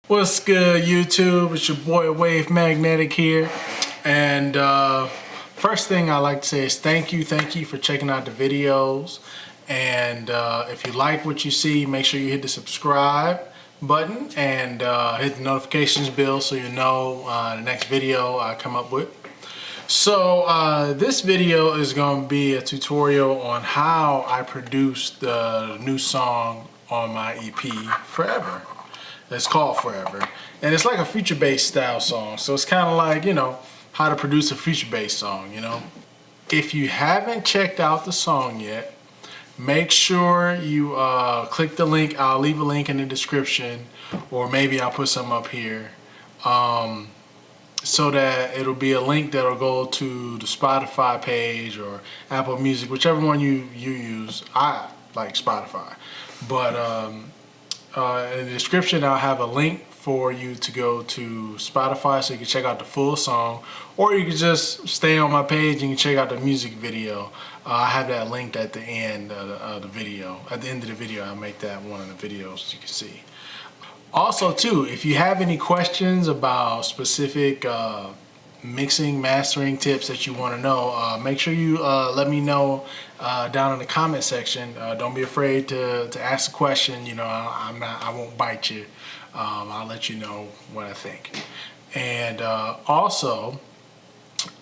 What's good, YouTube? It's your boy Wave Magnetic here, and first thing I like to say is thank you for checking out the videos. And if you like what you see, make sure you hit the subscribe button and hit the notifications bell so you know the next video I come up with. So this video is going to be a tutorial on how I produced the new song on my EP, Forever. It's called Forever, and it's like a future-based style song, so it's kind of like, you know, how to produce a future-based song, you know. If you haven't checked out the song yet, make sure you click the link. I'll leave a link in the description, or maybe I'll put some up here, so that it'll be a link that'll go to the Spotify page or Apple Music, whichever one you use. I like Spotify, but in the description I'll have a link for you to go to Spotify so you can check out the full song, or you can just stay on my page and you can check out the music video. I have that linked at the end of the video. At the end of the video I'll make that one of the videos so you can see. Also too, if you have any questions about specific mixing, mastering tips that you want to know, make sure you let me know down in the comment section. Don't be afraid to ask a question. You know, I won't bite you. I'll let you know what I think. And also,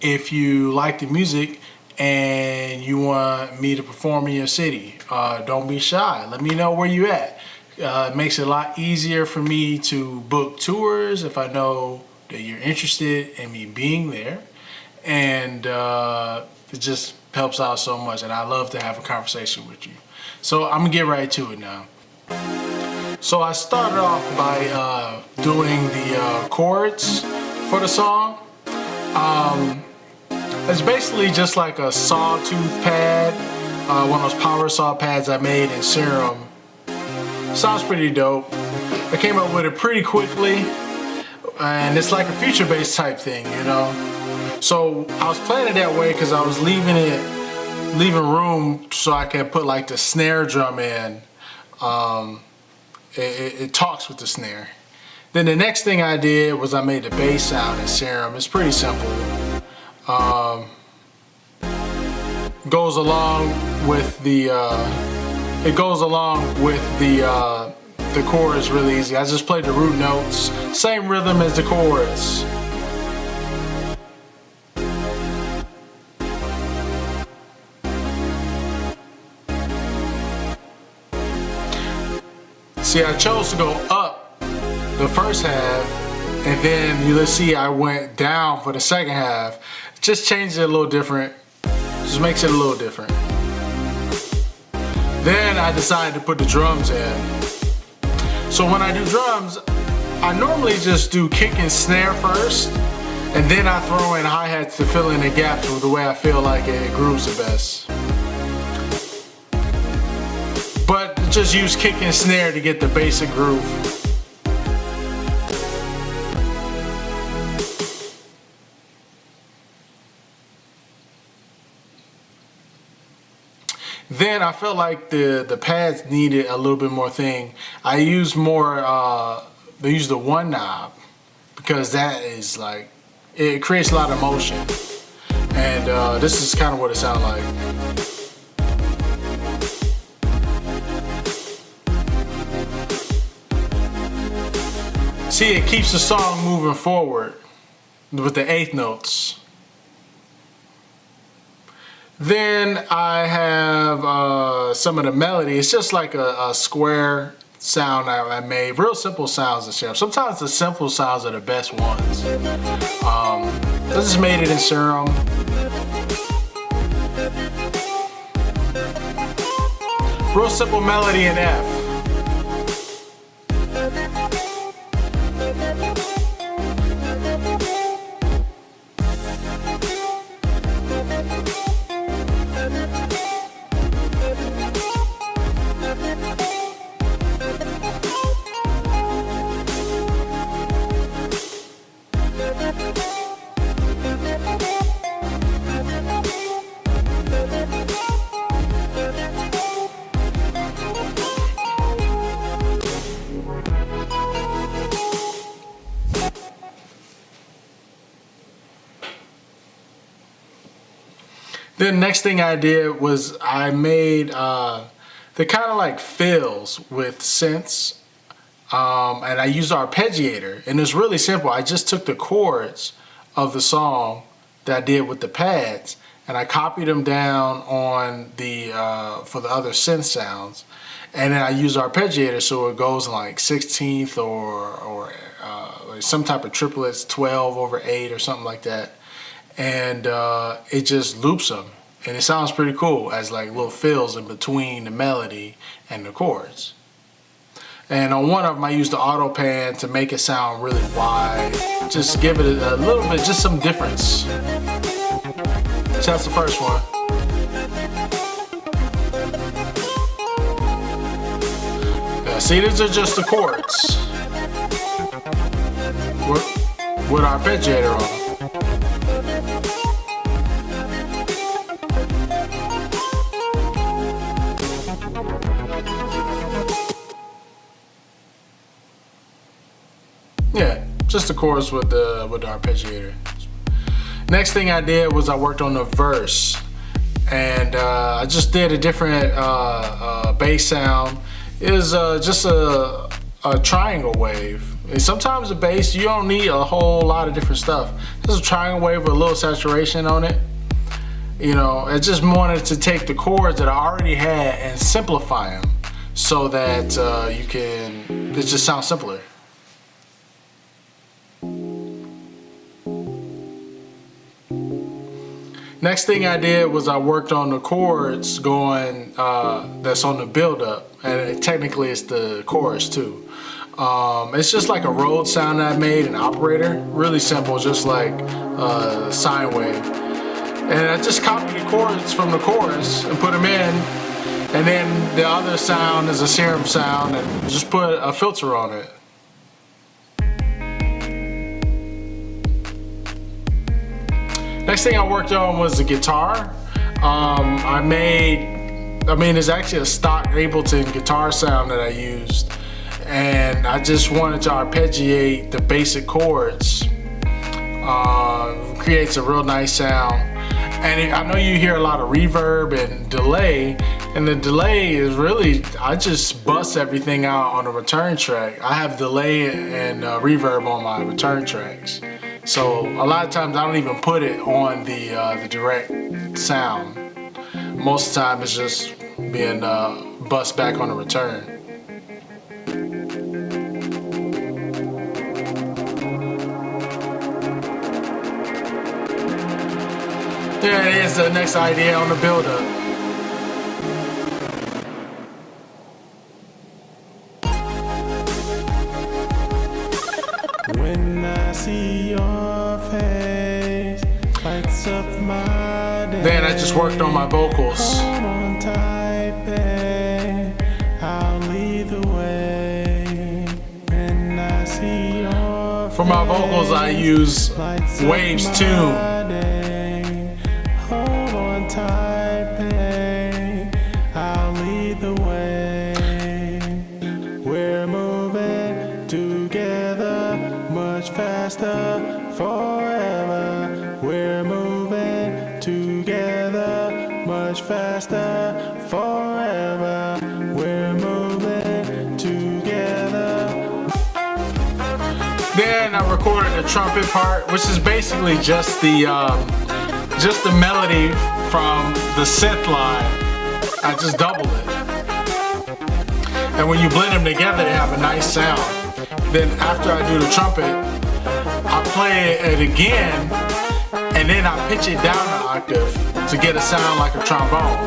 if you like the music and you want me to perform in your city, don't be shy. Let me know where you at. It makes it a lot easier for me to book tours if I know that you're interested in me being there, and it just helps out so much, and I love to have a conversation with you. So I'm gonna get right to it now. So I started off by doing the chords for the song. It's basically just like a sawtooth pad, one of those power saw pads I made in Serum. Sounds pretty dope. I came up with it pretty quickly, and it's like a future-based type thing, you know. So I was playing it that way because I was leaving room so I can put like the snare drum in. It talks with the snare. Then the next thing I did was I made the bass sound in Serum. It's pretty simple. Goes along with the the chords really easy. I just played the root notes, same rhythm as the chords. See, I chose to go up the first half, and then you'll see I went down for the second half. Just changed it a little different. Just makes it a little different. Then I decided to put the drums in. So when I do drums, I normally just do kick and snare first, and then I throw in hi-hats to fill in the gaps with the way I feel like it grooves the best. But just use kick and snare to get the basic groove. Then I felt like the pads needed a little bit more thing. I used they used the one knob, because that is like, it creates a lot of motion. And this is kind of what it sounds like. See, it keeps the song moving forward with the eighth notes. Then I have some of the melody. It's just like a square sound I made. Real simple sounds in Serum. Sometimes the simple sounds are the best ones. I just made it in Serum. Real simple melody in F. Then next thing I did was I made the kind of like fills with synths, and I used arpeggiator, and it's really simple. I just took the chords of the song that I did with the pads, and I copied them down on the for the other synth sounds, and then I used arpeggiator so it goes in like 16th or like some type of triplets, 12/8 or something like that, and it just loops them, and it sounds pretty cool as like little fills in between the melody and the chords. And on one of them I used the auto pan to make it sound really wide, just give it a little bit, just some difference. So that's the first one. Yeah, see, these are just the chords with arpeggiator on them. Yeah, just the chorus with the arpeggiator. Next thing I did was I worked on the verse, and I just did a different bass sound. It was just a triangle wave. And sometimes the bass, you don't need a whole lot of different stuff. Just a triangle wave with a little saturation on it. You know, I just wanted to take the chords that I already had and simplify them so that it just sounds simpler. Next thing I did was I worked on the chords going that's on the build-up, and technically it's the chorus too. It's just like a Rhodes sound that I made, an operator, really simple, just like sine wave. And I just copied the chords from the chorus and put them in, and then the other sound is a serum sound, and just put a filter on it. Next thing I worked on was the guitar. There's actually a stock Ableton guitar sound that I used, and I just wanted to arpeggiate the basic chords. Creates a real nice sound. And I know you hear a lot of reverb and delay, and the delay is really, I just bust everything out on the return track. I have delay and reverb on my return tracks. So a lot of times I don't even put it on the direct sound. Most of the time it's just being bust back on the return. There it is, the next idea on the build-up. When I see your face, lights up my day. Then I just worked on my vocals. Hold on tight, babe, I'll lead the way. When I see your For my vocals I use Waves Tune. Hold on tight, babe, I'll lead the way. We're moving together, much faster, forever. We're moving together, much faster, forever. We're moving together. Then I recorded the trumpet part, which is basically just the melody from the synth line. I just doubled it. And when you blend them together, they have a nice sound. Then after I do the trumpet, I play it again, and then I pitch it down an octave to get a sound like a trombone.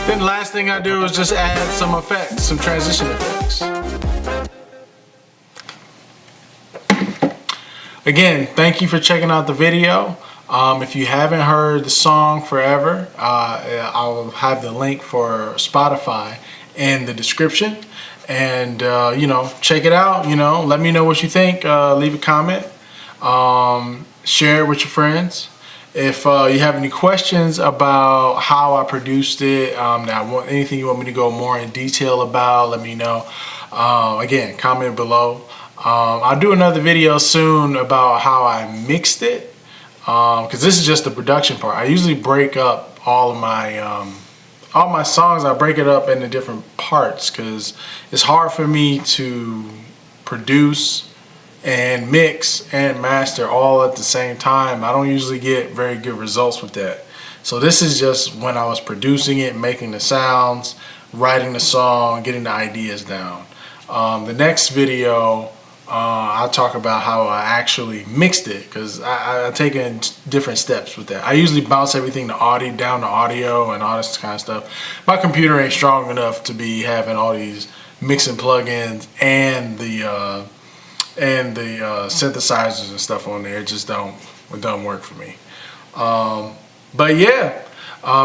Then the last thing I do is just add some effects, some transition effects. Again, thank you for checking out the video. If you haven't heard the song Forever, I'll have the link for Spotify in the description. And check it out. Let me know what you think. Leave a comment. Share it with your friends. If you have any questions about how I produced it, anything you want me to go more in detail about, let me know. Again, comment below. I'll do another video soon about how I mixed it, because this is just the production part. I usually break up all my songs. I break it up into different parts because it's hard for me to produce and mix and master all at the same time. I don't usually get very good results with that. So this is just when I was producing it, making the sounds, writing the song, getting the ideas down. The next video, I'll talk about how I actually mixed it, because I've taken different steps with that. I usually bounce everything down to audio and all this kind of stuff. My computer ain't strong enough to be having all these mixing plugins and the synthesizers and stuff on there. It just don't work for me. But yeah,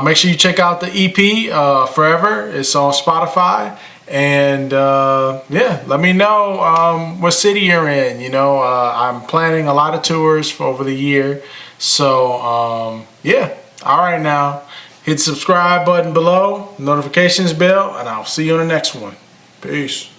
make sure you check out the EP, Forever. It's on Spotify. And yeah, let me know what city you're in. You know, I'm planning a lot of tours for over the year. So yeah, all right, now hit the subscribe button below, notifications bell, and I'll see you on the next one. Peace.